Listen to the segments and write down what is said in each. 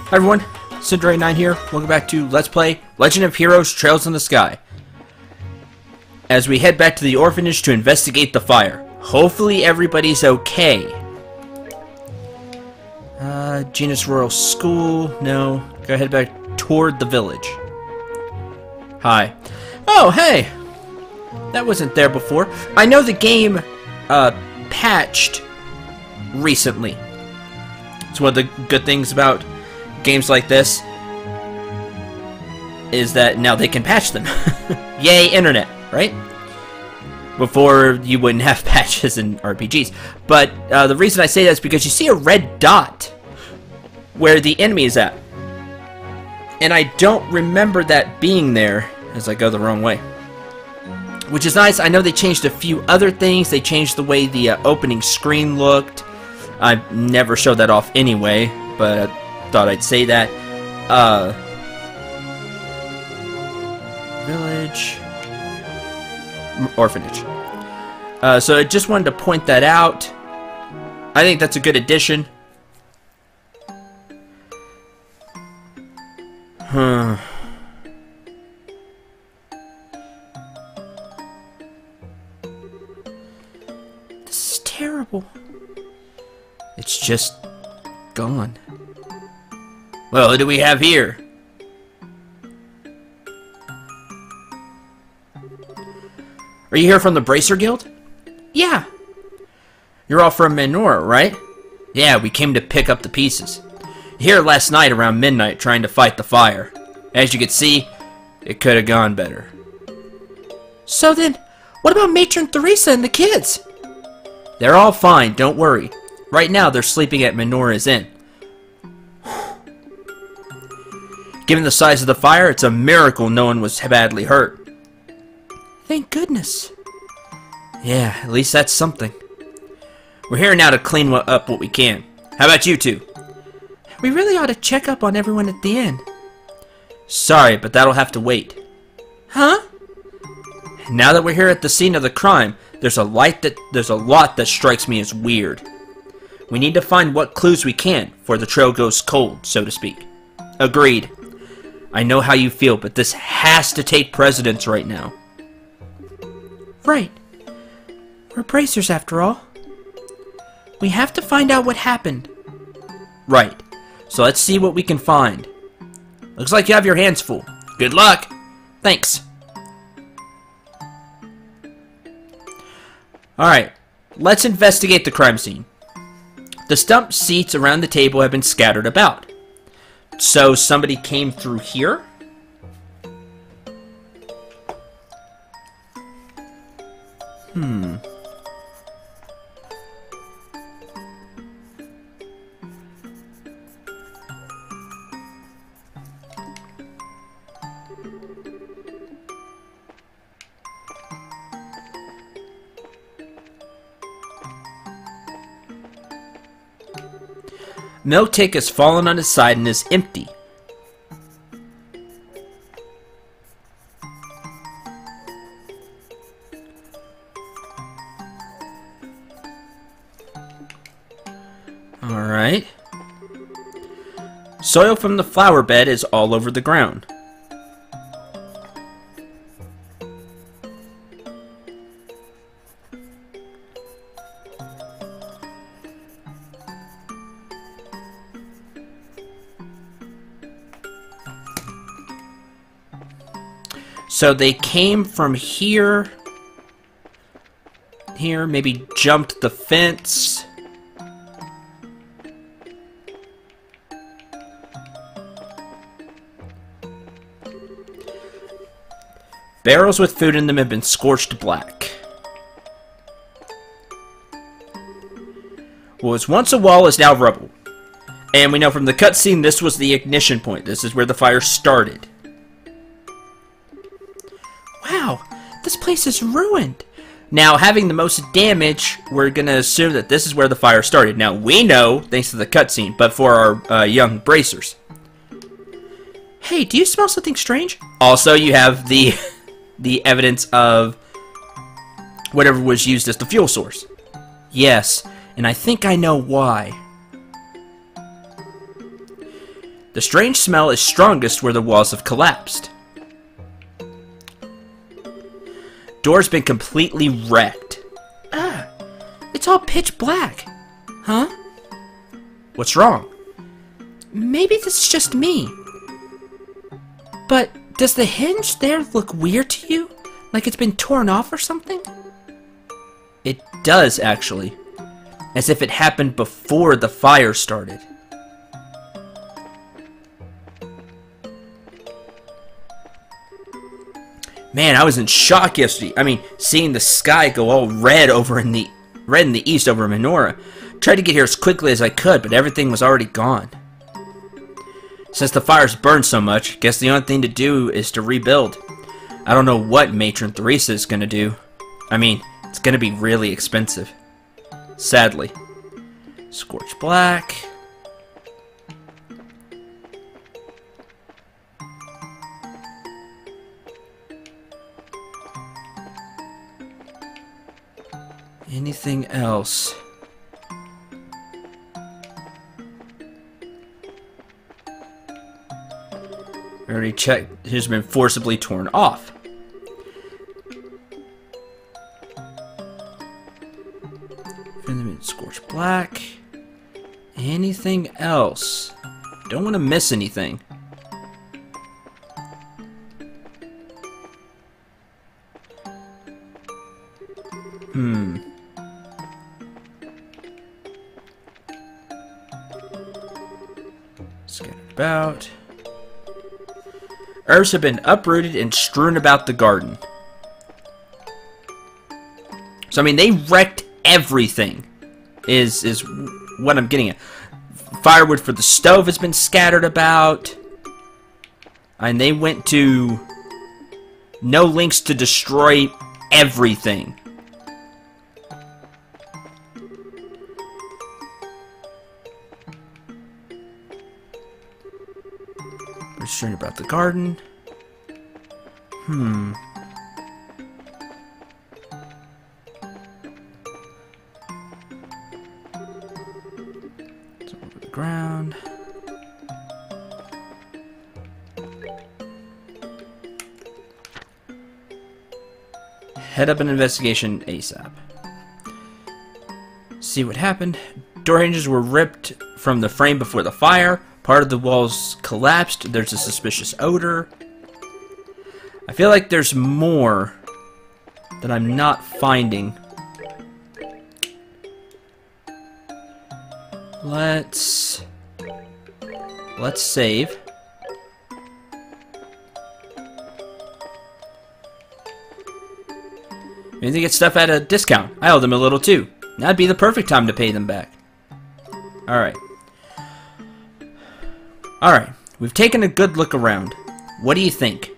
Hi everyone, Cinderay9 here. Welcome back to Let's Play Legend of Heroes Trails in the Sky. As we head back to the orphanage to investigate the fire. Hopefully everybody's okay. Genus Royal School, no. Go head back toward the village. Hi. Oh, hey! That wasn't there before. I know the game, patched recently. It's one of the good things about games like this is that now they can patch them. Yay, internet, right? Before you wouldn't have patches in RPGs. But the reason I say that is because you see a red dot where the enemy is at. And I don't remember that being there as I go the wrong way. Which is nice. I know they changed a few other things. They changed the way the opening screen looked. I never showed that off anyway, but I thought I'd say that. Village. Orphanage. So I just wanted to point that out. I think that's a good addition. This is terrible. It's just gone. Well, who do we have here? Are you here from the Bracer Guild? Yeah. You're all from Menor, right? Yeah, we came to pick up the pieces. Here last night around midnight trying to fight the fire. As you can see, it could have gone better. So then, what about Matron Theresa and the kids? They're all fine, don't worry. Right now, they're sleeping at Menora's Inn. Given the size of the fire, it's a miracle no one was badly hurt. Thank goodness. Yeah, at least that's something. We're here now to clean up what we can. How about you two? We really ought to check up on everyone at the inn. Sorry, but that'll have to wait. Huh? Now that we're here at the scene of the crime, there's a lot that strikes me as weird. We need to find what clues we can before the trail goes cold, so to speak. Agreed. I know how you feel, but this has to take precedence right now. Right. We're bracers after all. We have to find out what happened. Right. So let's see what we can find. Looks like you have your hands full. Good luck. Thanks. Alright. Let's investigate the crime scene. The stump seats around the table have been scattered about. So somebody came through here? Milk Tick has fallen on his side and is empty. Alright. Soil from the flower bed is all over the ground. So they came from here, maybe jumped the fence. Barrels with food in them have been scorched black. What was once a wall is now rubble. And we know from the cutscene this was the ignition point. This is where the fire started. Wow, this place is ruined. Now, having the most damage, we're going to assume that this is where the fire started. Now, we know, thanks to the cutscene, but for our young bracers. Hey, do you smell something strange? Also, you have the evidence of whatever was used as the fuel source. Yes, and I think I know why. The strange smell is strongest where the walls have collapsed. Door's been completely wrecked. Ah, it's all pitch black. Huh? What's wrong? Maybe this is just me. But does the hinge there look weird to you? Like it's been torn off or something? It does, actually. As if it happened before the fire started. Man, I was in shock yesterday. I mean, seeing the sky go all red in the east over Menorah. Tried to get here as quickly as I could, but everything was already gone. Since the fires burned so much, guess the only thing to do is to rebuild. I don't know what Matron Teresa is gonna do. I mean, it's gonna be really expensive. Sadly. Scorch black. Anything else? We already checked. It has been forcibly torn off. Scorch black. Anything else? Don't want to miss anything. Scattered about. Herbs have been uprooted and strewn about the garden. So, I mean, they wrecked everything, is what I'm getting at. Firewood for the stove has been scattered about. And they went to no links to destroy everything. We're strewn about the garden. It's all over the ground. Head up an investigation ASAP. See what happened. Door hinges were ripped from the frame before the fire. Part of the walls collapsed. There's a suspicious odor. I feel like there's more that I'm not finding. Let's save. Maybe they get stuff at a discount. I owe them a little too. That'd be the perfect time to pay them back. Alright. Alright, we've taken a good look around. What do you think?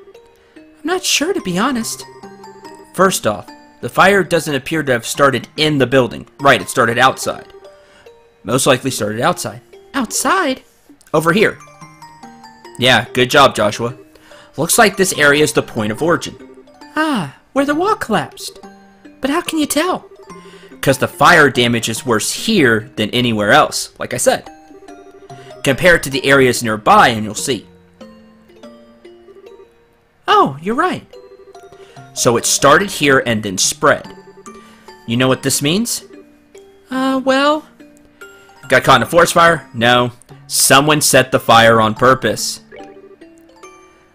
I'm not sure, to be honest. First off, the fire doesn't appear to have started in the building. Right, it started outside. Most likely started outside. Outside? Over here. Yeah, good job, Joshua. Looks like this area is the point of origin. Ah, where the wall collapsed. But how can you tell? Because the fire damage is worse here than anywhere else, like I said. Compare it to the areas nearby and you'll see. Oh, you're right. So it started here and then spread. You know what this means? Well... Got caught in a forest fire? No. Someone set the fire on purpose.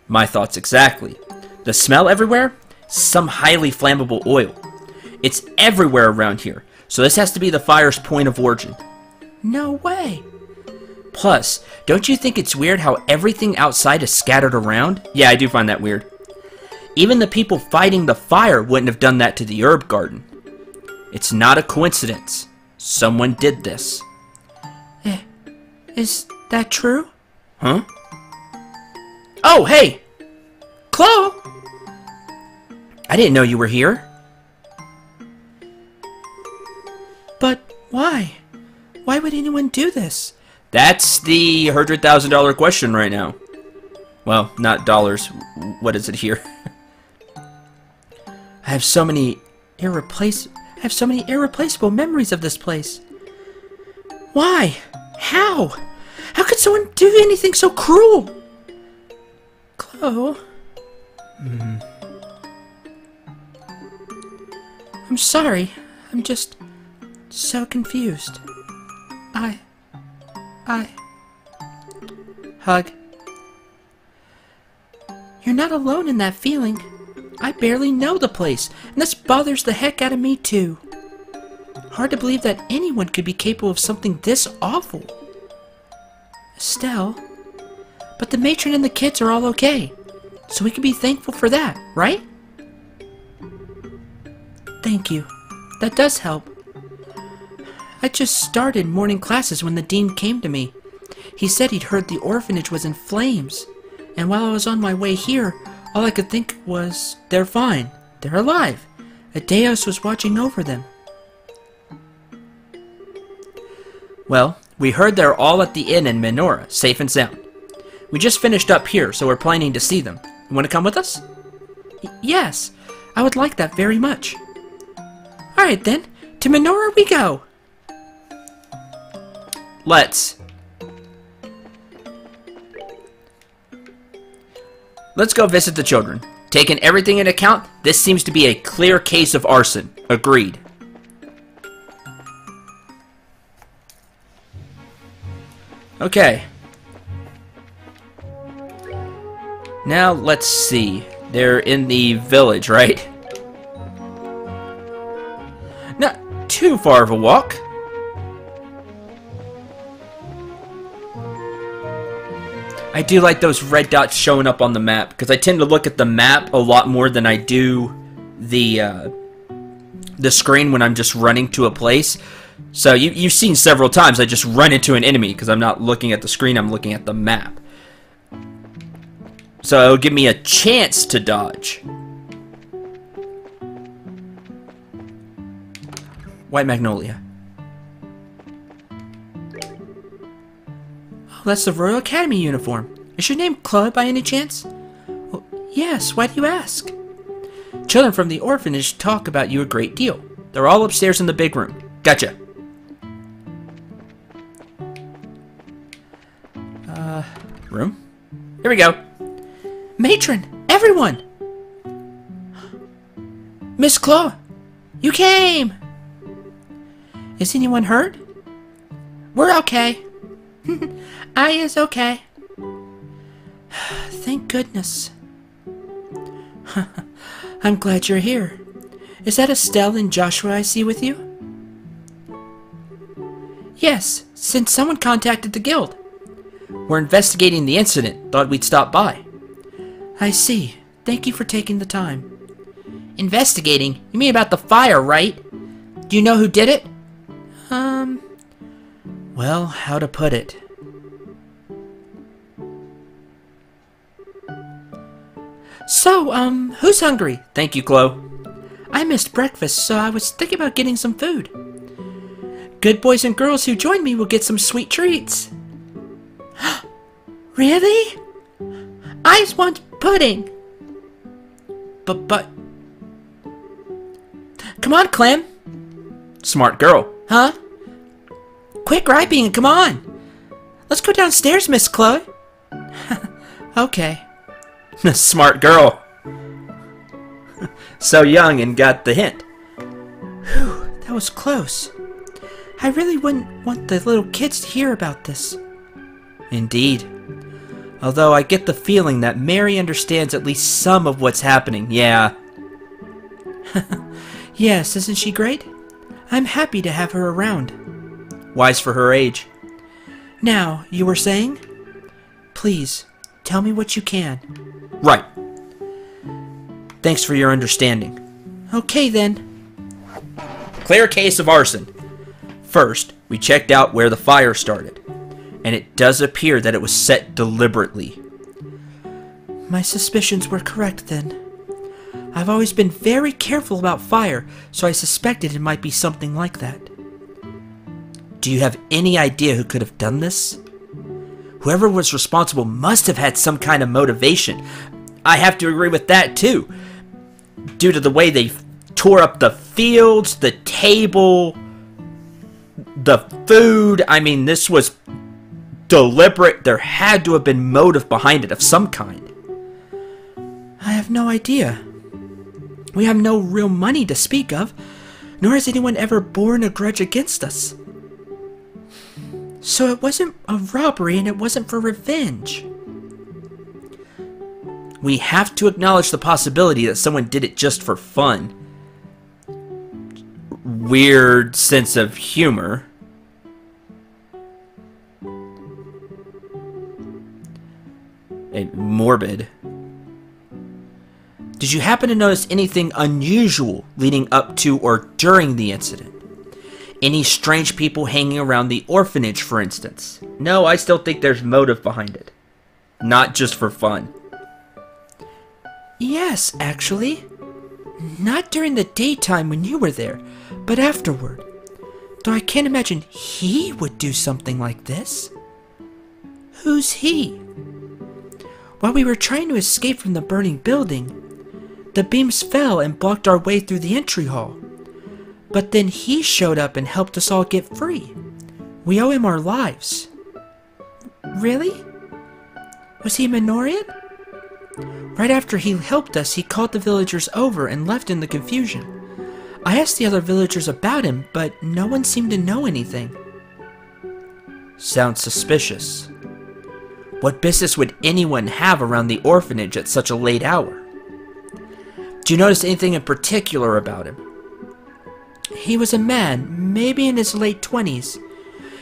My thoughts exactly. The smell everywhere? Some highly flammable oil. It's everywhere around here, so this has to be the fire's point of origin. No way. Plus, don't you think it's weird how everything outside is scattered around? Yeah, I do find that weird. Even the people fighting the fire wouldn't have done that to the herb garden. It's not a coincidence. Someone did this. Is that true? Huh? Oh, hey! Chloe! I didn't know you were here. But why? Why would anyone do this? That's the $100,000 question right now. Well, not dollars. What is it here? I have so many irreplaceable memories of this place. Why? How? How could someone do anything so cruel? Chloe? I'm sorry. I'm just so confused. Hug. You're not alone in that feeling. I barely know the place, and this bothers the heck out of me too. Hard to believe that anyone could be capable of something this awful. Estelle. But the matron and the kids are all okay, so we can be thankful for that, right? Thank you. That does help. I just started morning classes when the dean came to me. He said he'd heard the orphanage was in flames, and while I was on my way here, all I could think was, they're fine, they're alive. Adeos was watching over them. Well, we heard they're all at the inn in Menorah, safe and sound. We just finished up here, so we're planning to see them. You want to come with us? Yes, I would like that very much. Alright then, to Menorah we go. Let's go visit the children. Taking everything into account, this seems to be a clear case of arson. Agreed. Okay. Now, let's see. They're in the village, right? Not too far of a walk. I do like those red dots showing up on the map, because I tend to look at the map a lot more than I do the screen when I'm just running to a place. So you've seen several times I just run into an enemy because I'm not looking at the screen, I'm looking at the map. So it'll give me a chance to dodge. White Magnolia. Oh, that's the Royal Academy uniform. Is your name Chloe by any chance? Well, yes, why do you ask? Children from the orphanage talk about you a great deal. They're all upstairs in the big room. Gotcha. Room? Here we go. Matron! Everyone! Miss Chloe! You came! Is anyone hurt? We're okay. I is okay. Thank goodness. I'm glad you're here. Is that Estelle and Joshua I see with you? Yes, since someone contacted the guild. We're investigating the incident. Thought we'd stop by. I see. Thank you for taking the time. Investigating? You mean about the fire, right? Do you know who did it? Well, how to put it? So, who's hungry? Thank you, Chloe. I missed breakfast, so I was thinking about getting some food. Good boys and girls who join me will get some sweet treats. Really? I just want pudding. But... Come on, Clem. Smart girl. Huh? Quit griping and come on. Let's go downstairs, Miss Chloe. Okay. Smart girl. So young and got the hint. Whew, that was close. I really wouldn't want the little kids to hear about this. Indeed. Although I get the feeling that Mary understands at least some of what's happening, yeah. Yes, isn't she great? I'm happy to have her around. Wise for her age. Now, you were saying? Please, tell me what you can. Right. Thanks for your understanding. Okay, then. Clear case of arson. First, we checked out where the fire started, and it does appear that it was set deliberately. My suspicions were correct, then. I've always been very careful about fire, so I suspected it might be something like that. Do you have any idea who could have done this? Whoever was responsible must have had some kind of motivation. I have to agree with that, too. Due to the way they tore up the fields, the table, the food. I mean, this was deliberate. There had to have been motive behind it of some kind. I have no idea. We have no real money to speak of, nor has anyone ever borne a grudge against us. So it wasn't a robbery and it wasn't for revenge. We have to acknowledge the possibility that someone did it just for fun. Weird sense of humor. And morbid. Did you happen to notice anything unusual leading up to or during the incident? Any strange people hanging around the orphanage, for instance? No, I still think there's motive behind it. Not just for fun. Yes, actually. Not during the daytime when you were there, but afterward. Though I can't imagine he would do something like this. Who's he? While we were trying to escape from the burning building, the beams fell and blocked our way through the entry hall. But then he showed up and helped us all get free. We owe him our lives. Really? Was he a Minorian? Right after he helped us, he called the villagers over and left in the confusion. I asked the other villagers about him, but no one seemed to know anything. Sounds suspicious. What business would anyone have around the orphanage at such a late hour? Do you notice anything in particular about him? He was a man, maybe in his late 20s.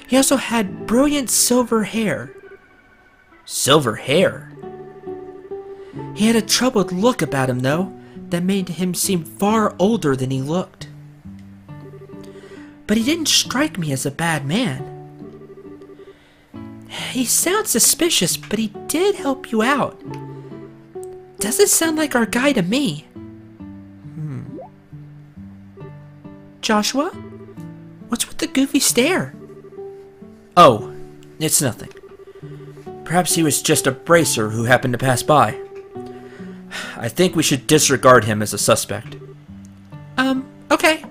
He also had brilliant silver hair. Silver hair? He had a troubled look about him, though, that made him seem far older than he looked. But he didn't strike me as a bad man. He sounds suspicious, but he did help you out. Doesn't sound like our guy to me. Joshua? What's with the goofy stare? Oh, it's nothing. Perhaps he was just a bracer who happened to pass by. I think we should disregard him as a suspect. Okay.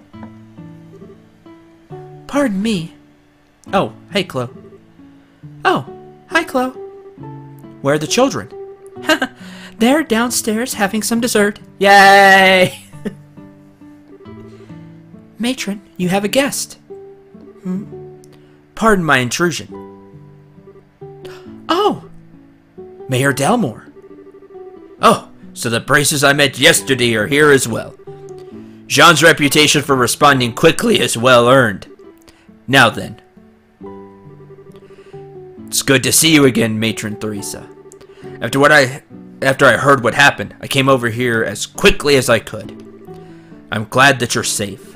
Pardon me. Oh, hey, Chloe. Oh, hi, Chloe. Where are the children? They're downstairs having some dessert. Yay! Matron, you have a guest. Pardon my intrusion. Oh! Mayor Delmore. Oh, so the bracers I met yesterday are here as well. Jean's reputation for responding quickly is well earned. Now then. It's good to see you again, Matron Theresa. After I heard what happened, I came over here as quickly as I could. I'm glad that you're safe.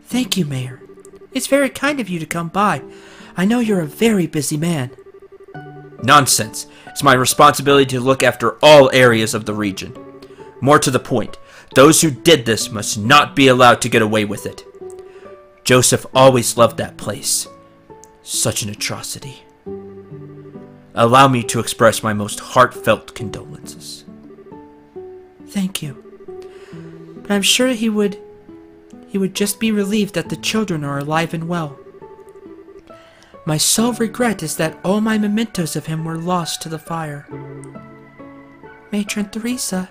Thank you, Mayor. It's very kind of you to come by. I know you're a very busy man. Nonsense. It's my responsibility to look after all areas of the region. More to the point, those who did this must not be allowed to get away with it. Joseph always loved that place. Such an atrocity. Allow me to express my most heartfelt condolences. Thank you. But I'm sure he would just be relieved that the children are alive and well. My sole regret is that all my mementos of him were lost to the fire. Matron Theresa.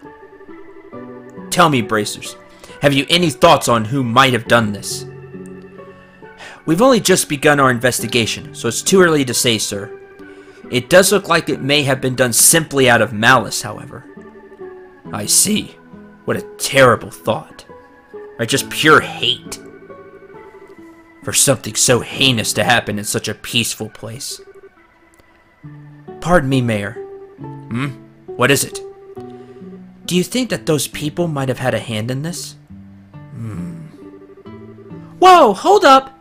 Tell me, Bracers, have you any thoughts on who might have done this? We've only just begun our investigation, so it's too early to say, sir. It does look like it may have been done simply out of malice, however. I see. What a terrible thought. Or just pure hate. For something so heinous to happen in such a peaceful place. Pardon me, Mayor. What is it? Do you think that those people might have had a hand in this? Whoa, hold up!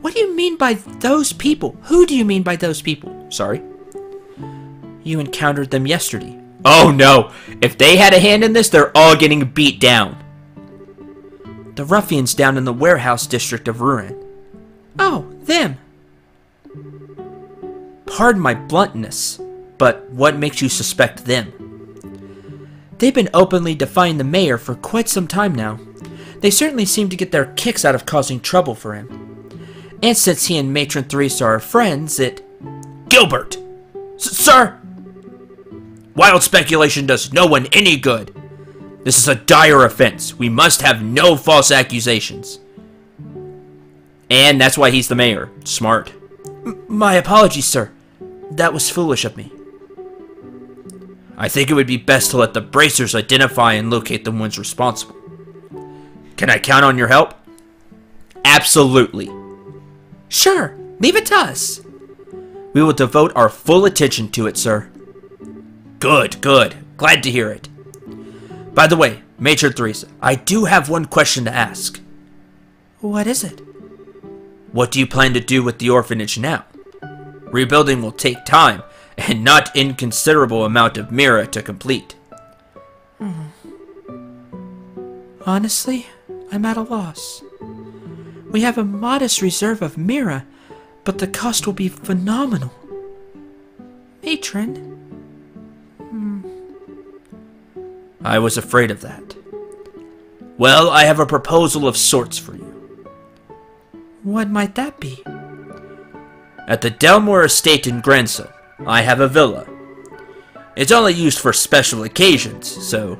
What do you mean by those people? Who do you mean by those people? Sorry? You encountered them yesterday. Oh no! If they had a hand in this, they're all getting beat down. The ruffians down in the warehouse district of Rouen. Oh, them. Pardon my bluntness, but what makes you suspect them? They've been openly defying the mayor for quite some time now. They certainly seem to get their kicks out of causing trouble for him. And since he and Matron Theresa are friends, it Gilbert! Sir! Wild speculation does no one any good. This is a dire offense. We must have no false accusations. And that's why he's the mayor. Smart. My apologies, sir. That was foolish of me. I think it would be best to let the bracers identify and locate the ones responsible. Can I count on your help? Absolutely. Sure. Leave it to us. We will devote our full attention to it, sir. Good, good. Glad to hear it. By the way, Major Theresa, I do have one question to ask. What is it? What do you plan to do with the orphanage now? Rebuilding will take time, and not inconsiderable amount of mira to complete. Honestly, I'm at a loss. We have a modest reserve of mira, but the cost will be phenomenal. Matron? I was afraid of that. Well, I have a proposal of sorts for you. What might that be? At the Delmore Estate in Granville, I have a villa. It's only used for special occasions, so...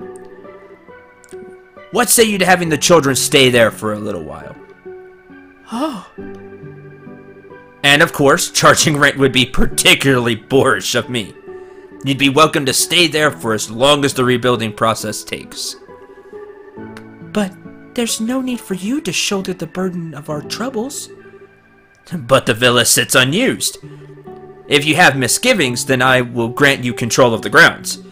What say you to having the children stay there for a little while? Oh. And of course, charging rent would be particularly boorish of me. You'd be welcome to stay there for as long as the rebuilding process takes. But there's no need for you to shoulder the burden of our troubles. But the villa sits unused. If you have misgivings, then I will grant you control of the grounds.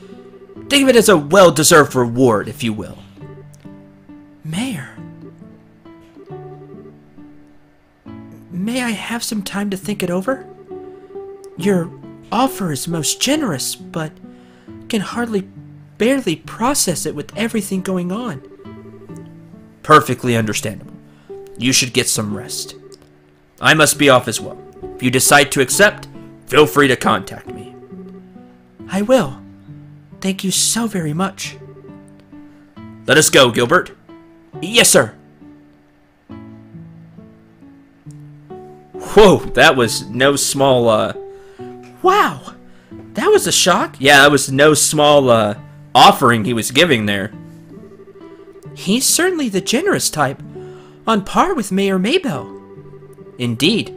Think of it as a well-deserved reward, if you will. Mayor. May I have some time to think it over? Your offer is most generous, but can barely process it with everything going on. Perfectly understandable. You should get some rest. I must be off as well. If you decide to accept, feel free to contact me. I will. Thank you so very much. Let us go, Gilbert. Yes, sir. Whoa, that was no small, Wow! That was a shock. Yeah, that was no small, offering he was giving there. He's certainly the generous type, on par with Mayor Maybell. Indeed,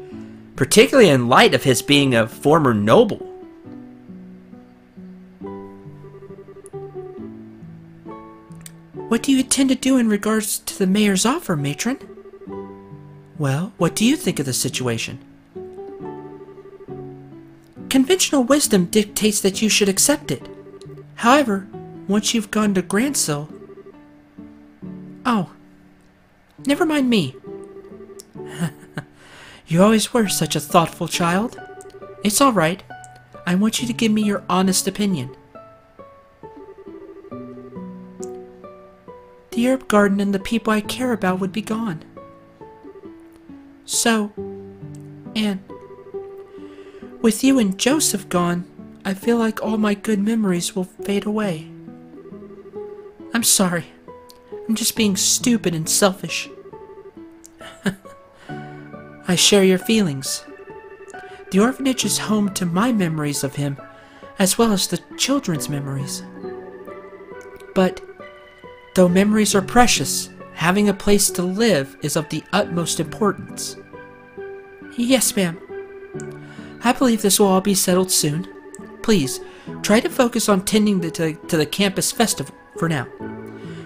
particularly in light of his being a former noble. What do you intend to do in regards to the mayor's offer, matron? Well, what do you think of the situation? Conventional wisdom dictates that you should accept it. However, once you've gone to Granville... Oh, never mind me. You always were such a thoughtful child. It's all right. I want you to give me your honest opinion. The herb garden and the people I care about would be gone. So, Anne, with you and Joseph gone, I feel like all my good memories will fade away. I'm sorry. I'm just being stupid and selfish. I share your feelings. The orphanage is home to my memories of him, as well as the children's memories. But, though memories are precious, having a place to live is of the utmost importance. Yes, ma'am. I believe this will all be settled soon. Please, try to focus on tending to the campus festival for now.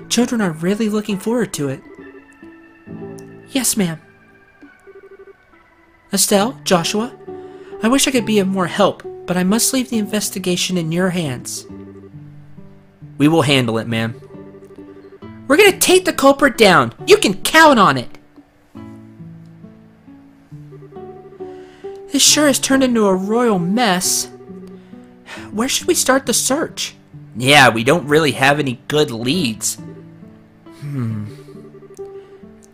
Children are really looking forward to it. Yes, ma'am. Estelle, Joshua, I wish I could be of more help, but I must leave the investigation in your hands. We will handle it, ma'am. We're gonna take the culprit down. You can count on it. This sure has turned into a royal mess. Where should we start the search? Yeah, we don't really have any good leads.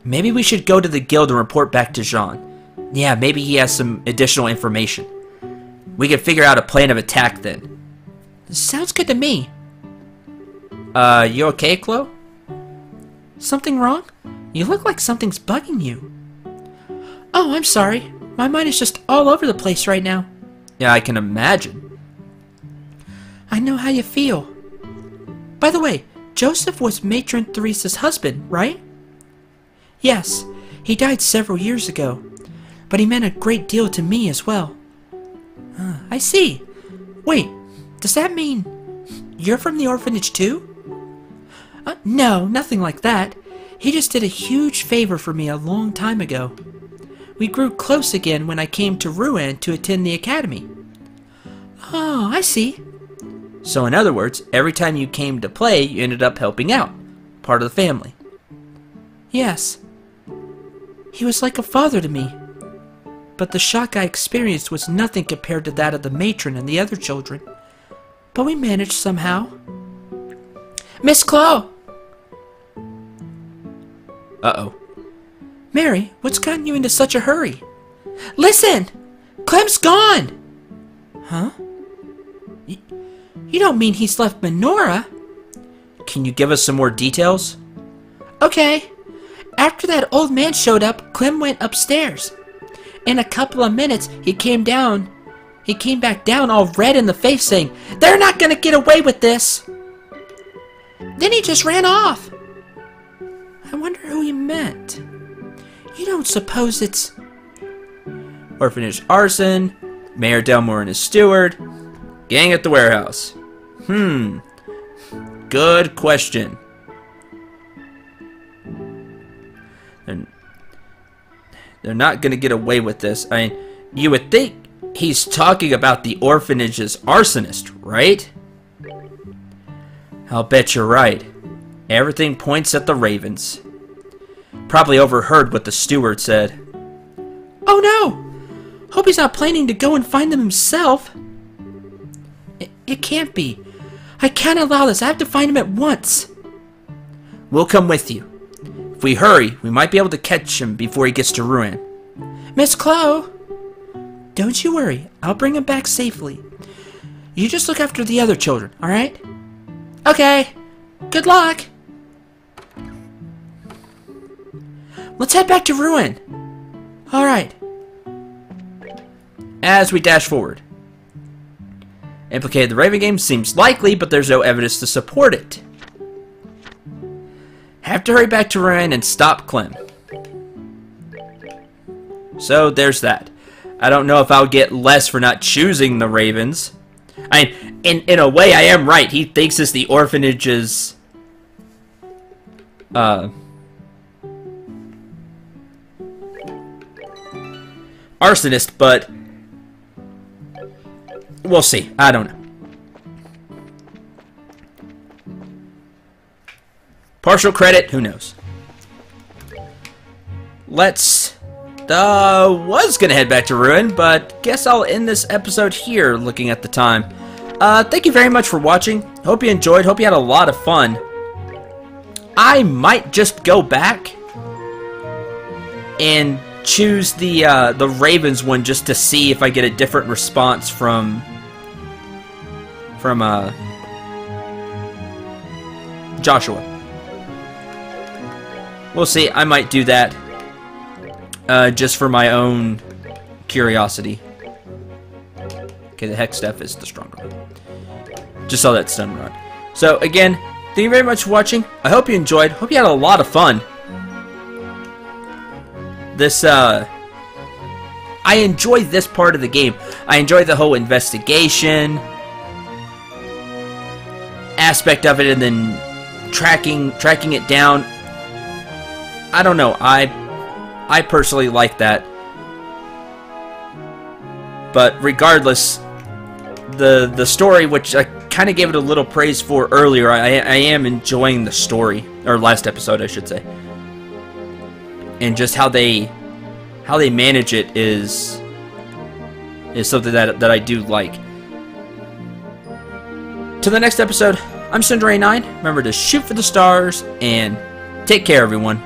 Maybe we should go to the guild and report back to Jean. Yeah, maybe he has some additional information. We can figure out a plan of attack then. Sounds good to me. You okay, Chloe? Something wrong? You look like something's bugging you. Oh, I'm sorry. My mind is just all over the place right now. Yeah, I can imagine. I know how you feel. By the way, Joseph was Matron Theresa's husband, right? Yes, he died several years ago, but he meant a great deal to me as well. I see. Wait, does that mean you're from the orphanage too? No, nothing like that. He just did a huge favor for me a long time ago. We grew close again when I came to Rouen to attend the academy. Oh, I see. So in other words, every time you came to play, you ended up helping out. Part of the family. Yes. He was like a father to me. But the shock I experienced was nothing compared to that of the matron and the other children. But we managed somehow. Miss Chloe! Uh-oh. Mary, what's gotten you into such a hurry? Listen! Clem's gone! Huh? You don't mean he's left Menora? Can you give us some more details? Okay. After that old man showed up, Clem went upstairs. In a couple of minutes, he came back down all red in the face saying, "They're not gonna get away with this!" Then he just ran off. I wonder who he meant. You don't suppose it's... Orphanage arson, Mayor Delmore and his steward, gang at the warehouse. Good question. They're not gonna get away with this. I mean, you would think he's talking about the orphanage's arsonist, right? I'll bet you're right. Everything points at the Ravens. Probably overheard what the steward said. Oh no! Hope he's not planning to go and find them himself. It can't be. I can't allow this. I have to find him at once. We'll come with you. If we hurry, we might be able to catch him before he gets to Rouen. Miss Chloe! Don't you worry. I'll bring him back safely. You just look after the other children, alright? Okay. Good luck. Let's head back to Rouen. Alright. As we dash forward. Implicated the Raven game seems likely, but there's no evidence to support it. Have to hurry back to Rouen and stop Clem. So there's that. I don't know if I'll get less for not choosing the Ravens. I mean, in a way, I am right. He thinks it's the orphanage's arsonist, but we'll see. I don't know. Partial credit, who knows? Was gonna head back to Rouen, but guess I'll end this episode here looking at the time. Thank you very much for watching. Hope you enjoyed. Hope you had a lot of fun. I might just go back and choose the Ravens one just to see if I get a different response from Joshua. We'll see. I might do that just for my own curiosity. Okay, the hex stuff is the stronger one. Just saw that stun rod. So again, thank you very much for watching. I hope you enjoyed. Hope you had a lot of fun. I enjoy this part of the game. I enjoy the whole investigation aspect of it, and then tracking it down. I don't know. I personally like that. But regardless, the story, which I kind of gave it a little praise for earlier, I am enjoying the story, or last episode I should say, and just how they manage it is something that I do like. To the next episode, I'm Cinder89. Remember to shoot for the stars and take care, everyone.